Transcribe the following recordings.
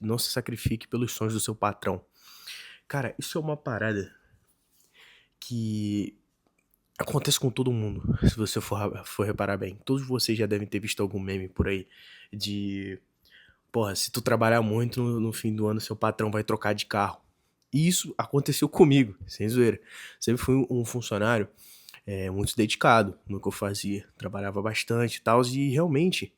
não se sacrifique pelos sonhos do seu patrão. Cara, isso é uma parada que acontece com todo mundo, se você for reparar bem. Todos vocês já devem ter visto algum meme por aí de, porra, se tu trabalhar muito no fim do ano, seu patrão vai trocar de carro. E isso aconteceu comigo, sem zoeira. Sempre fui um funcionário muito dedicado no que eu fazia. Trabalhava bastante e tal, e realmente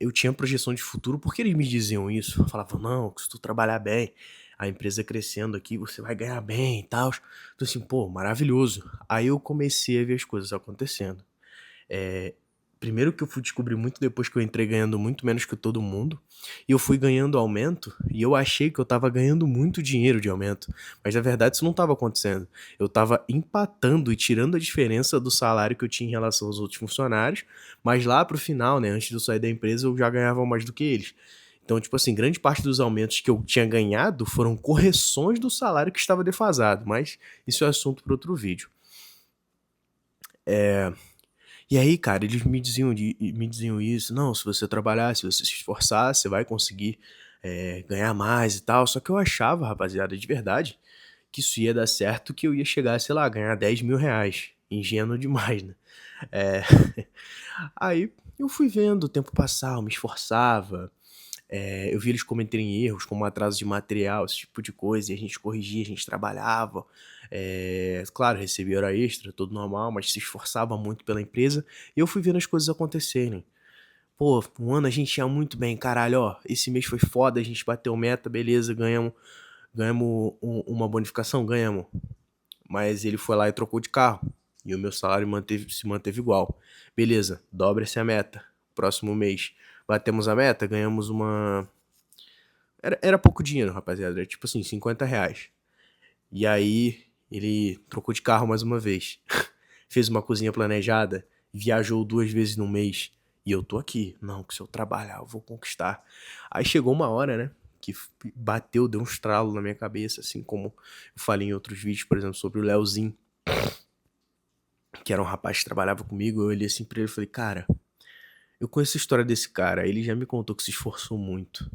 eu tinha projeção de futuro porque eles me diziam isso. Falavam, não, que se tu trabalhar bem, a empresa crescendo aqui, você vai ganhar bem e tal. Então assim, pô, maravilhoso. Aí eu comecei a ver as coisas acontecendo. É, primeiro que eu fui descobrir muito depois que eu entrei ganhando muito menos que todo mundo. E eu fui ganhando aumento e eu achei que eu tava ganhando muito dinheiro de aumento. Mas na verdade isso não tava acontecendo. Eu tava empatando e tirando a diferença do salário que eu tinha em relação aos outros funcionários. Mas lá pro final, né, antes de eu sair da empresa, eu já ganhava mais do que eles. Então, tipo assim, grande parte dos aumentos que eu tinha ganhado foram correções do salário que estava defasado. Mas isso é assunto para outro vídeo. E aí, cara, eles me diziam isso, não, se você trabalhar, se você se esforçar, você vai conseguir ganhar mais e tal. Só que eu achava, rapaziada, de verdade, que isso ia dar certo, que eu ia chegar, sei lá, a ganhar 10 mil reais. Ingênuo demais, né? É, Aí eu fui vendo o tempo passar, eu me esforçava, eu vi eles cometerem erros, como atraso de material, esse tipo de coisa, e a gente corrigia, a gente trabalhava. Claro, recebia hora extra, tudo normal, mas se esforçava muito pela empresa, e eu fui vendo as coisas acontecerem. Pô, um ano a gente ia muito bem, caralho, ó, esse mês foi foda, a gente bateu meta, beleza, ganhamos uma bonificação, ganhamos. Mas ele foi lá e trocou de carro, e o meu salário se manteve igual. Beleza, dobra essa meta, próximo mês. Batemos a meta, ganhamos uma era pouco dinheiro, rapaziada. Era tipo assim, 50 reais. E aí, ele trocou de carro mais uma vez. Fez uma cozinha planejada. Viajou 2 vezes no mês. E eu tô aqui. Não, que se eu trabalhar, eu vou conquistar. Aí chegou uma hora, né? Que bateu, deu um estralo na minha cabeça. Assim como eu falei em outros vídeos, por exemplo, sobre o Leozinho. Que era um rapaz que trabalhava comigo. Eu olhei assim pra ele e falei, cara, eu conheço a história desse cara. Ele já me contou que se esforçou muito.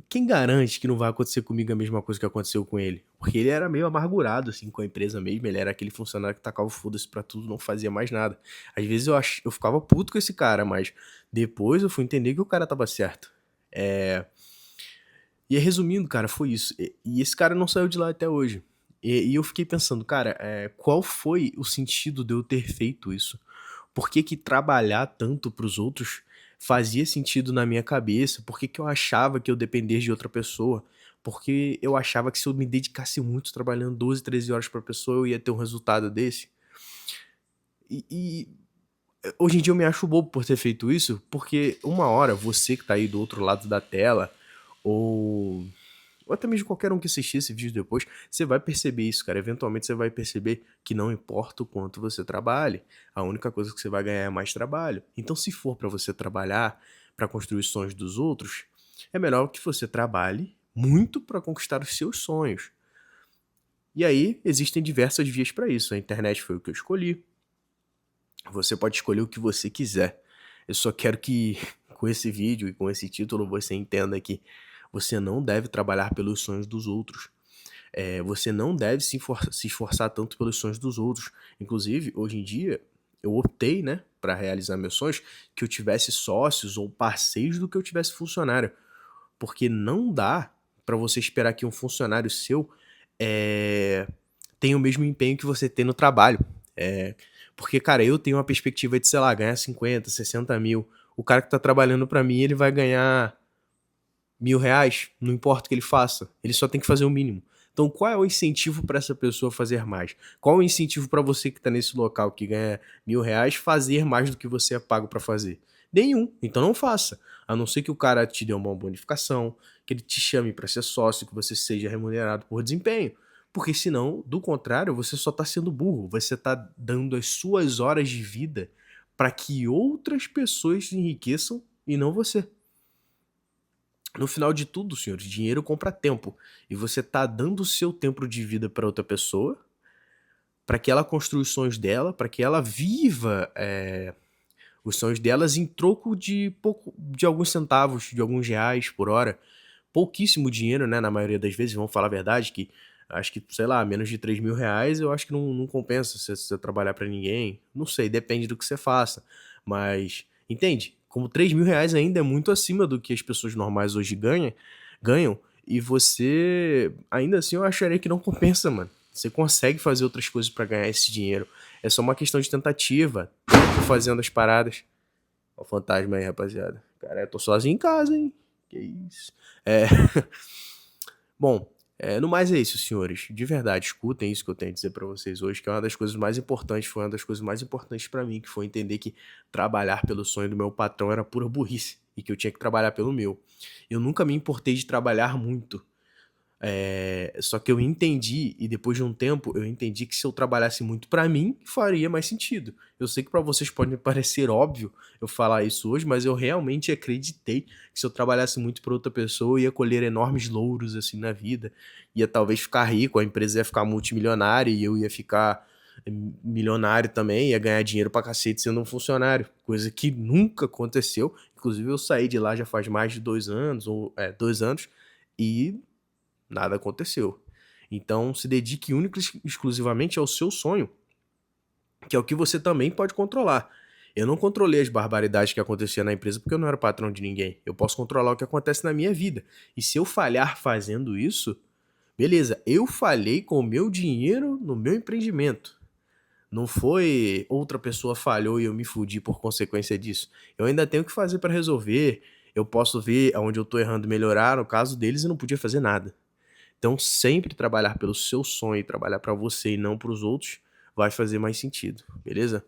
Quem garante que não vai acontecer comigo a mesma coisa que aconteceu com ele? Porque ele era meio amargurado, assim, com a empresa mesmo. Ele era aquele funcionário que tacava o foda-se pra tudo, não fazia mais nada. Às vezes eu ficava puto com esse cara, mas depois eu fui entender que o cara tava certo. É... E resumindo, cara, foi isso. E esse cara não saiu de lá até hoje. E eu fiquei pensando, cara, qual foi o sentido de eu ter feito isso? Por que que trabalhar tanto para os outros fazia sentido na minha cabeça? Por que que eu achava que eu dependesse de outra pessoa? Porque eu achava que se eu me dedicasse muito trabalhando 12, 13 horas para a pessoa, eu ia ter um resultado desse. E hoje em dia eu me acho bobo por ter feito isso, porque uma hora você que tá aí do outro lado da tela, ou ou até mesmo qualquer um que assistir esse vídeo depois, você vai perceber isso, cara. Eventualmente você vai perceber que não importa o quanto você trabalhe, a única coisa que você vai ganhar é mais trabalho. Então, se for para você trabalhar para construir os sonhos dos outros, é melhor que você trabalhe muito para conquistar os seus sonhos. E aí existem diversas vias para isso. A internet foi o que eu escolhi. Você pode escolher o que você quiser. Eu só quero que com esse vídeo e com esse título você entenda que você não deve trabalhar pelos sonhos dos outros. Você não deve se esforçar tanto pelos sonhos dos outros. Inclusive, hoje em dia, eu optei, né, para realizar meus sonhos, que eu tivesse sócios ou parceiros do que eu tivesse funcionário. Porque não dá para você esperar que um funcionário seu eh, tenha o mesmo empenho que você tem no trabalho. É, porque, cara, eu tenho uma perspectiva de, sei lá, ganhar 50, 60 mil. O cara que tá trabalhando para mim, ele vai ganhar R$ 1.000, não importa o que ele faça, ele só tem que fazer o mínimo. Então, qual é o incentivo para essa pessoa fazer mais? Qual é o incentivo para você que está nesse local que ganha R$ 1.000 fazer mais do que você é pago para fazer? Nenhum. Então não faça. A não ser que o cara te dê uma bonificação, que ele te chame para ser sócio, que você seja remunerado por desempenho. Porque senão, do contrário, você só está sendo burro. Você está dando as suas horas de vida para que outras pessoas se enriqueçam e não você. No final de tudo, senhores, dinheiro compra tempo. E você tá dando o seu tempo de vida para outra pessoa, para que ela construa os sonhos dela, para que ela viva os sonhos delas em troco de alguns centavos, de alguns reais por hora. Pouquíssimo dinheiro, né, na maioria das vezes, vamos falar a verdade, que acho que, sei lá, menos de R$ 3.000 eu acho que não compensa você trabalhar para ninguém. Não sei, depende do que você faça. Mas, entende? Como R$ 3.000 ainda é muito acima do que as pessoas normais hoje ganham, e você, ainda assim, eu acharia que não compensa, mano. Você consegue fazer outras coisas para ganhar esse dinheiro. É só uma questão de tentativa, tempo fazendo as paradas. Ó o fantasma aí, rapaziada. Cara, eu tô sozinho em casa, hein? Que isso. É. Bom, no mais é isso, senhores. De verdade, escutem isso que eu tenho a dizer pra vocês hoje, que é uma das coisas mais importantes, foi uma das coisas mais importantes pra mim, que foi entender que trabalhar pelo sonho do meu patrão era pura burrice e que eu tinha que trabalhar pelo meu. Eu nunca me importei de trabalhar muito. Só que eu entendi, e depois de um tempo, eu entendi que se eu trabalhasse muito pra mim, faria mais sentido. Eu sei que pra vocês pode me parecer óbvio eu falar isso hoje, mas eu realmente acreditei que se eu trabalhasse muito pra outra pessoa, eu ia colher enormes louros assim na vida, ia talvez ficar rico, a empresa ia ficar multimilionária e eu ia ficar milionário também, ia ganhar dinheiro pra cacete sendo um funcionário, coisa que nunca aconteceu. Inclusive eu saí de lá já faz mais de 2 anos, 2 anos, e nada aconteceu. Então, se dedique única e exclusivamente ao seu sonho, que é o que você também pode controlar. Eu não controlei as barbaridades que aconteciam na empresa porque eu não era patrão de ninguém. Eu posso controlar o que acontece na minha vida. E se eu falhar fazendo isso, beleza, eu falhei com o meu dinheiro no meu empreendimento. Não foi outra pessoa falhou e eu me fudi por consequência disso. Eu ainda tenho o que fazer para resolver. Eu posso ver onde eu tô errando, melhorar. No caso deles, eu não podia fazer nada. Então, sempre trabalhar pelo seu sonho, trabalhar para você e não para os outros, vai fazer mais sentido, beleza?